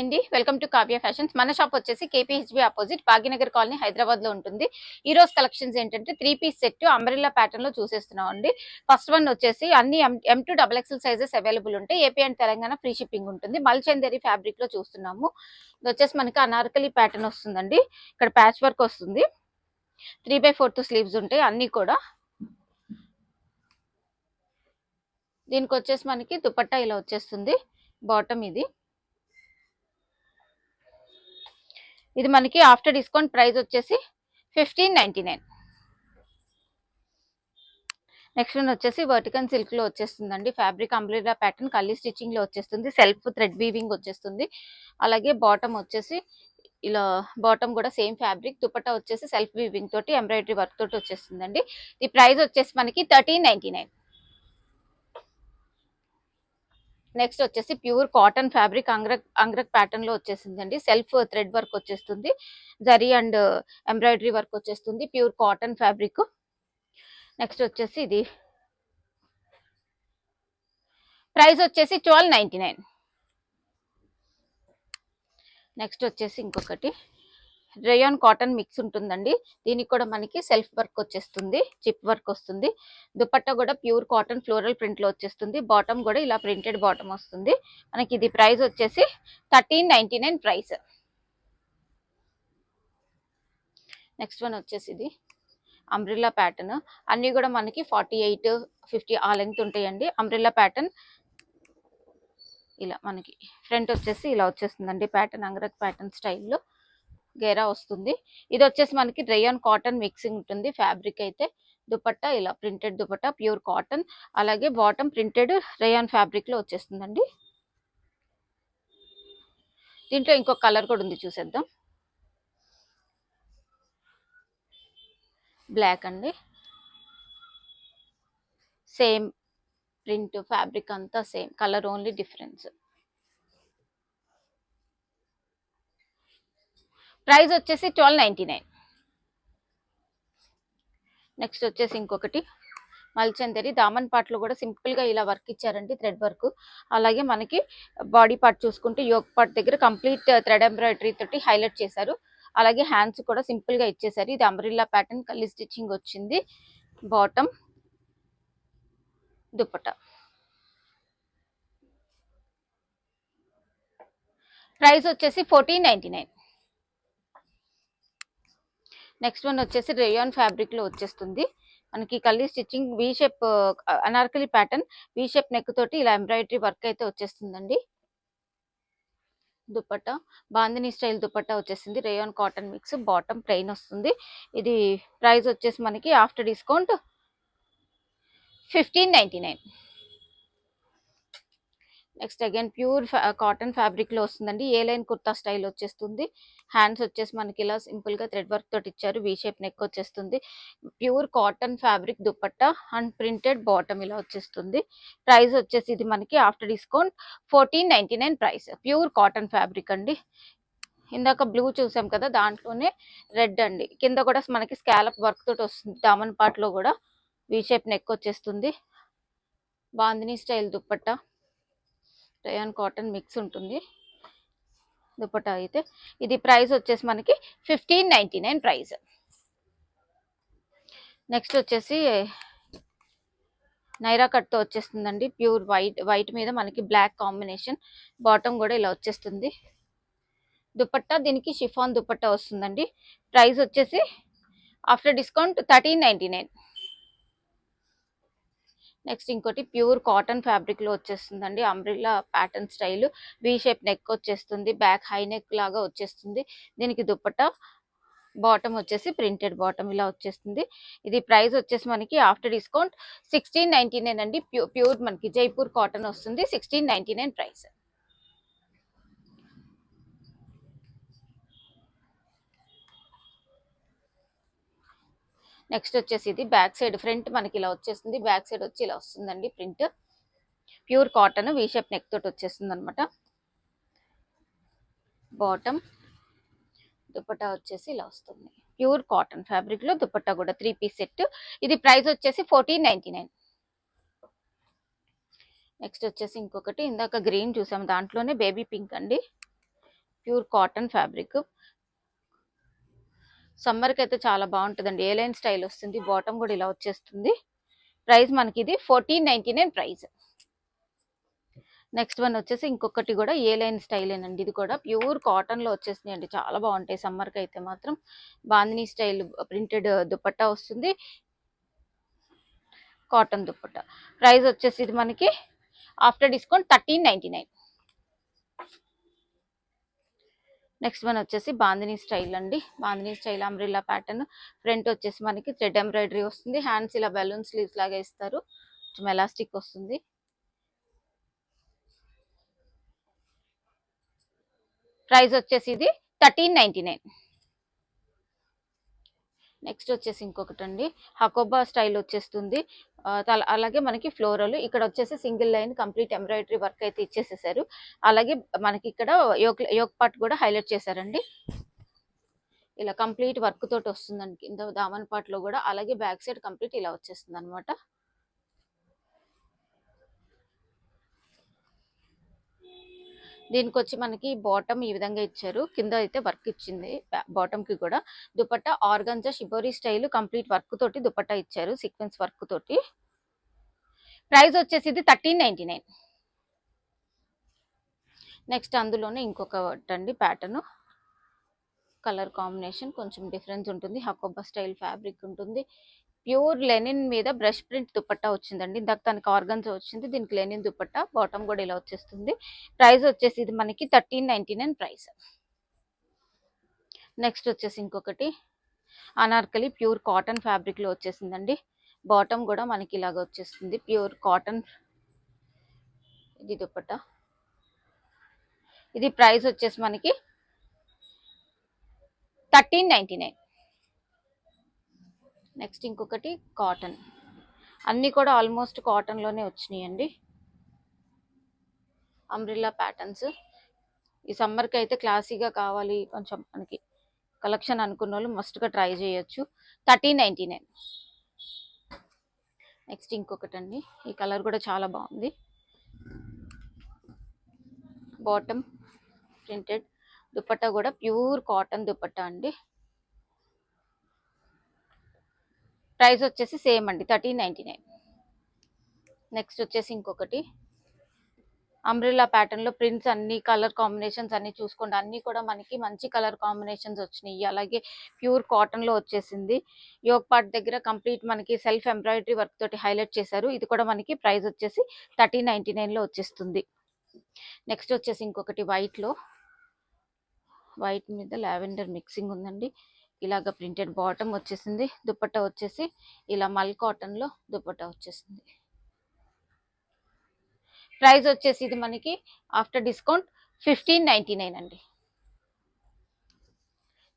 అండి welcome to Kavya fashions. మన shop వచ్చేసి KPHB opposite Bhagyanagar colony Hyderabad లో ఉంటుంది. ఈ రోజు కలెక్షన్స్ ఏంటంటే 3 పీస్ సెట్ అంబ్రెల్లా ప్యాటర్న్ లో చూసేస్తున్నాం అండి. ఫస్ట్ వన్ వచ్చేసి అన్ని M2 XXL సైజెస్ అవైలబుల్ ఉంటాయి. AP and Telangana free shipping ఉంటుంది. మల్చందరి ఫ్యాబ్రిక్ లో చూస్తున్నాము. ఇది వచ్చేసి మనకి అనార్కలి ప్యాటర్న్ వస్తుందండి. ఇక్కడ ప్యాచ్ వర్క్ వస్తుంది. 3/4 స్లీవ్స్ ఉంటాయి అన్ని కూడా. దీనికి వచ్చేసి మనకి దుపట్టా ఇలా వచ్చేస్తుంది. బాటమ్ ఇది మనకి ఆఫ్టర్ డిస్కౌంట్ ప్రైస్ వచ్చేసి 1599. నెక్స్ట్ వన్ వచ్చేసి వర్టికల్ సిల్క్ లో వచ్చేస్తుందండి. Fabric umbrella pattern kali stitching లో వచ్చేస్తుంది. సెల్ఫ్ థ్రెడ్ వీవింగ్ వచ్చేస్తుంది. అలాగే బాటమ్ వచ్చేసి ఇలా బాటమ్ కూడా సేమ్ ఫ్యాబ్రిక్. దుపట్టా వచ్చేసి సెల్ఫ్ వీవింగ్ తోటి ఎంబ్రాయిడరీ వర్క్ తోటి వచ్చేస్తుందండి. ఈ ప్రైస్ వచ్చేసి మనకి 1399. నెక్స్ట్ వచ్చేసి pure cotton fabric angrakha pattern లో వచ్చేసిందండి. సెల్ఫ్ థ్రెడ్ వర్క్ వచ్చేస్తుంది. జరీ అండ్ ఎంబ్రాయిడరీ వర్క్ వచ్చేస్తుంది. Pure cotton fabric. నెక్స్ట్ వచ్చేసి ఇది ప్రైస్ వచ్చేసి 1299. నెక్స్ట్ వచ్చేసి ఇంకొకటి రేయాన్ కాటన్ మిక్స్ ఉంటుందండి. దీనికి కూడా మనకి సెల్ఫ్ వర్క్ వచ్చేస్తుంది. చిప్ వర్క్ వస్తుంది. దుపట్టా కూడా ప్యూర్ కాటన్ ఫ్లోరల్ ప్రింట్ లో వచ్చేస్తుంది. బాటమ్ కూడా ఇలా ప్రింటెడ్ బాటమ్ వస్తుంది. మనకి ఇది ప్రైస్ వచ్చేసి 1399 ప్రైస్. నెక్స్ట్ వన్ వచ్చేసి ఇది అంబ్రెల్లా ప్యాటర్న్. అన్ని కూడా మనకి 48, 50 ఆ లెంగ్త్ ఉంటాయండి. అంబ్రెల్లా ప్యాటర్న్ ఇలా మనకి ఫ్రంట్ వచ్చేసి ఇలా వచ్చేస్తుందండి. ప్యాటర్న్ అంగ్రక్ ప్యాటర్న్ స్టైల్లో గేరా వస్తుంది. ఇది వచ్చేసి మనకి రేయాన్ కాటన్ మిక్సింగ్ ఉంటుంది. ఫ్యాబ్రిక్ అయితే దుపట్టా ఇలా ప్రింటెడ్ దుపట్టా ప్యూర్ కాటన్. అలాగే బాటమ్ ప్రింటెడ్ రేయాన్ ఫ్యాబ్రిక్ లో వచ్చేస్తుందండి. దీంట్లో ఇంకొక కలర్ కూడా ఉంది, చూసేద్దాం. బ్లాక్ అండి. సేమ్ ప్రింట్ ఫ్యాబ్రిక్ అంతా same, colour only difference. Price వచ్చేసి 1299. నెక్స్ట్ వచ్చేసి ఇంకొకటి మల్చందరి దామన్ పార్ట్ లో కూడా సింపుల్ గా ఇలా వర్క్ ఇచ్చారండి, థ్రెడ్ వర్క్. అలాగే మనకి బాడీ పార్ట్ చూసుకుంటే యోక్ పార్ట్ దగ్గర కంప్లీట్ థ్రెడ్ ఎంబ్రాయిడరీ తోటి హైలైట్ చేశారు. అలాగే హ్యాండ్స్ కూడా సింపుల్ గా ఇచ్చేసారు. ఇది అంబ్రెల్లా ప్యాటర్న్ కల్లీ స్టిచ్చింగ్ వచ్చింది. బాటమ్ దుపట్టా. ప్రైస్ వచ్చేసి 1499. నెక్స్ట్ వన్ వచ్చేసి రేయాన్ ఫ్యాబ్రిక్ లో వచ్చేస్తుంది. మనకి kali stitching V shape Anarkali pattern V shape neck తోటి ఇలా ఎంబ్రాయిడరీ వర్క్ అయితే వచ్చేస్తుందండి. దుపట్టా బాందిని స్టైల్ దుపట్టా వచ్చేసింది. Rayon cotton mix. Bottom plain వస్తుంది. ఇది ప్రైస్ వచ్చేసి మనకి after discount 1599. Next again pure cotton fabric లో వస్తుందండి. ఏ లైన్ కుర్తా స్టైల్ వచ్చేస్తుంది. హ్యాండ్స్ వచ్చేసి మనకి ఇలా సింపుల్ గా థ్రెడ్ వర్క్ తోటి ఇచ్చారు. వి షేప్ నెక్ వచ్చేస్తుంది. Pure cotton fabric dupatta and printed bottom ఇలా వచ్చేస్తుంది. ప్రైస్ వచ్చేసి ఇది మనకి after discount 1499 price. Pure cotton fabric అండి. ఇందాక బ్లూ చూసాం కదా, దాంట్లోనే రెడ్ అండి. కింద కూడా మనకి స్కాలప్ వర్క్ తోటి వస్తుంది. దామన్ పార్ట్ లో కూడా వి షేప్ నెక్ వచ్చేస్తుంది. Bandhani style dupatta rayon cotton mix ఉంటుంది దుపట్టా అయితే. ఇది ప్రైస్ వచ్చేసి మనకి 1599 ప్రైస్. నెక్స్ట్ వచ్చేసి నైరా కట్ తో వచ్చేస్తుందండి. ప్యూర్ వైట్ మీద మనకి బ్లాక్ కాంబినేషన్. బాటమ్ కూడా ఇలా వచ్చేస్తుంది. దుపట్టా దీనికి షిఫాన్ దుపట్టా వస్తుందండి. ప్రైస్ వచ్చేసి ఆఫ్టర్ డిస్కౌంట్ 1399. నెక్స్ట్ ఇంకోటి ప్యూర్ కాటన్ ఫ్యాబ్రిక్ లో వచ్చేస్తుందండి. అంబ్రెల్లా ప్యాటర్న్ స్టైల్ వి షేప్ నెక్ వచ్చేస్తుంది. బ్యాక్ హై నెక్ లాగా వచ్చేస్తుంది. దీనికి దుపట్టా బాటమ్ వచ్చేసి ప్రింటెడ్ బాటమ్ ఇలా వచ్చేస్తుంది. ఇది ప్రైస్ వచ్చేసి మనకి ఆఫ్టర్ డిస్కౌంట్ 1699 అండి. ప్యూర్ మనకి జైపూర్ కాటన్ వస్తుంది. 1699 ప్రైస్. నెక్స్ట్ వచ్చేసి ఇది బ్యాక్ సైడ్ ఫ్రంట్ మనకి ఇలా వచ్చేస్తుంది. బ్యాక్ సైడ్ వచ్చి ఇలా వస్తుందండి ప్రింట్. ప్యూర్ కాటన్ వి షేప్ నెక్ తోటి వచ్చేస్తుంది అనమాట. బాటమ్ దుపట్టా వచ్చేసి ఇలా వస్తుంది. ప్యూర్ కాటన్ ఫ్యాబ్రిక్ లో దుపట్టా కూడా 3 పీస్ సెట్. ఇది ప్రైస్ వచ్చేసి 1499. నెక్స్ట్ వచ్చేసి ఇంకొకటి ఇందాక గ్రీన్ చూసాం, దాంట్లోనే బేబీ పింక్ అండి. Pure cotton fabric. సమ్మర్కి అయితే చాలా బాగుంటుందండి. ఏ లైన్ స్టైల్ వస్తుంది, బాటమ్ కూడా ఇలా వచ్చేస్తుంది. ప్రైస్ మనకి ఇది 1499 ప్రైస్. నెక్స్ట్ వన్ వచ్చేసి ఇంకొకటి కూడా ఏ లైన్ స్టైల్ ఏనండి. ఇది కూడా ప్యూర్ కాటన్ లో వచ్చేసినాయి అండి. చాలా బాగుంటాయి సమ్మర్ కి అయితే మాత్రం. బాందినీ స్టైల్ ప్రింటెడ్ దుపట్టా వస్తుంది, కాటన్ దుపట్టా. ప్రైస్ వచ్చేసి ఇది మనకి ఆఫ్టర్ డిస్కౌంట్ 1399. నెక్స్ట్ వన్ వచ్చేసి బాందినీ స్టైల్ అండి. Bandhani style umbrella pattern. Front వచ్చేసి మనకి థ్రెడ్ ఎంబ్రాయిడరీ వస్తుంది. హ్యాండ్స్ ఇలా బెలూన్ స్లీవ్స్ లాగా ఇస్తారు. కొంచెం ఎలాస్టిక్ వస్తుంది. ప్రైస్ వచ్చేసి ఇది 1399. నెక్స్ట్ వచ్చేసి ఇంకొకటి అండి, హకోబా స్టైల్ వచ్చేస్తుంది. అలాగే మనకి ఫ్లోరల్ ఇక్కడ వచ్చేసి single line complete embroidery work అయితే ఇచ్చేసేసారు. అలాగే మనకి ఇక్కడ యోక్ పార్ట్ కూడా హైలైట్ చేశారండి. ఇలా కంప్లీట్ వర్క్ తోటి వస్తుందండి కింద దామన్ పార్ట్ లో కూడా. అలాగే బ్యాక్ సైడ్ కంప్లీట్ ఇలా వచ్చేస్తుంది అనమాట. దీనికి వచ్చి మనకి బాటమ్ ఈ విధంగా ఇచ్చారు, కింద అయితే వర్క్ ఇచ్చింది బాటమ్ కి కూడా. Dupatta organza shibori style complete work తోటి దుపట్టా ఇచ్చారు, సీక్వెన్స్ వర్క్ తోటి. ప్రైస్ వచ్చేసి ఇది 1399. నెక్స్ట్ అందులోనే ఇంకొకటి అండి ప్యాటర్న్. కలర్ కాంబినేషన్ కొంచెం డిఫరెన్స్ ఉంటుంది. హకోబా స్టైల్ ఫ్యాబ్రిక్ ఉంటుంది. ప్యూర్ లెనిన్ మీద బ్రష్ ప్రింట్ దుపట్టా వచ్చిందండి. ఇందాక తనకి ఆర్గన్జా వచ్చింది, దీనికి లెనిన్ దుపట్టా. బాటమ్ కూడా ఇలా వచ్చేస్తుంది. ప్రైస్ వచ్చేసి ఇది మనకి 1399 ప్రైస్. నెక్స్ట్ వచ్చేసి ఇంకొకటి అనార్కలి ప్యూర్ కాటన్ ఫ్యాబ్రిక్ లో వచ్చేసిందండి. బాటమ్ కూడా మనకి ఇలాగ వచ్చేస్తుంది, ప్యూర్ కాటన్. ఇది దుపట్టా. ఇది ప్రైస్ వచ్చేసి మనకి 1399. నెక్స్ట్ ఇంకొకటి కాటన్. అన్నీ కూడా ఆల్మోస్ట్ కాటన్ లోనే వచ్చినాయండి. Umbrella patterns. ఈ సమ్మర్కి అయితే క్లాసీగా కావాలి కొంచెం మనకి కలెక్షన్ అనుకున్న వాళ్ళు మస్ట్గా ట్రై చేయొచ్చు. 1399. నెక్స్ట్ ఇంకొకటి అండి, ఈ కలర్ కూడా చాలా బాగుంది. బాటమ్ ప్రింటెడ్ దుపట్టా కూడా ప్యూర్ కాటన్ దుపట్టా అండి. ప్రైస్ వచ్చేసి సేమ్ అండి 1399. నెక్స్ట్ వచ్చేసి ఇంకొకటి అంబ్రిల్లా ప్యాటర్న్ లో ప్రింట్స్ అన్ని కలర్ కాంబినేషన్స్ అన్ని చూసుకోండి. అన్ని కూడా మనకి మంచి కలర్ కాంబినేషన్స్ వచ్చినాయి. అలాగే ప్యూర్ కాటన్ లో వచ్చేసింది. యోక్ పార్ట్ దగ్గర కంప్లీట్ మనకి సెల్ఫ్ ఎంబ్రాయిడరీ వర్క్ తోటి హైలైట్ చేశారు. ఇది కూడా మనకి ప్రైస్ వచ్చేసి 1399 లో వచ్చేస్తుంది. నెక్స్ట్ వచ్చేసి ఇంకొకటి వైట్ లో, వైట్ మీద లావెండర్ మిక్సింగ్ ఉందండి. ఇలాగ ప్రింటెడ్ బాటమ్ వచ్చేసింది. దుపట్టా వచ్చేసి ఇలా మల్ కాటన్ లో దుపట్టా వచ్చేసింది. ప్రైస్ వచ్చేసి ఇది మనకి ఆఫ్టర్ డిస్కౌంట్ 1599 అండి.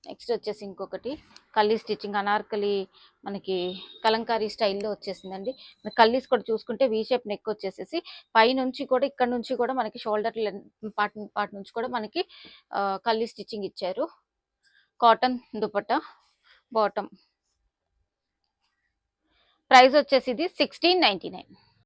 నెక్స్ట్ వచ్చేసి ఇంకొకటి కల్లీ స్టిచ్చింగ్ అనార్కలి మనకి కలంకారీ స్టైల్లో వచ్చేసిందండి. కల్లీస్ కూడా చూసుకుంటే వీ షేప్ నెక్ వచ్చేసేసి పై నుంచి కూడా ఇక్కడ నుంచి కూడా మనకి షోల్డర్ పార్ట్ నుంచి కూడా మనకి కల్లీ స్టిచ్చింగ్ ఇచ్చారు. Cotton dupatta, bottom. ప్రైస్ వచ్చేసి ఇది 1699.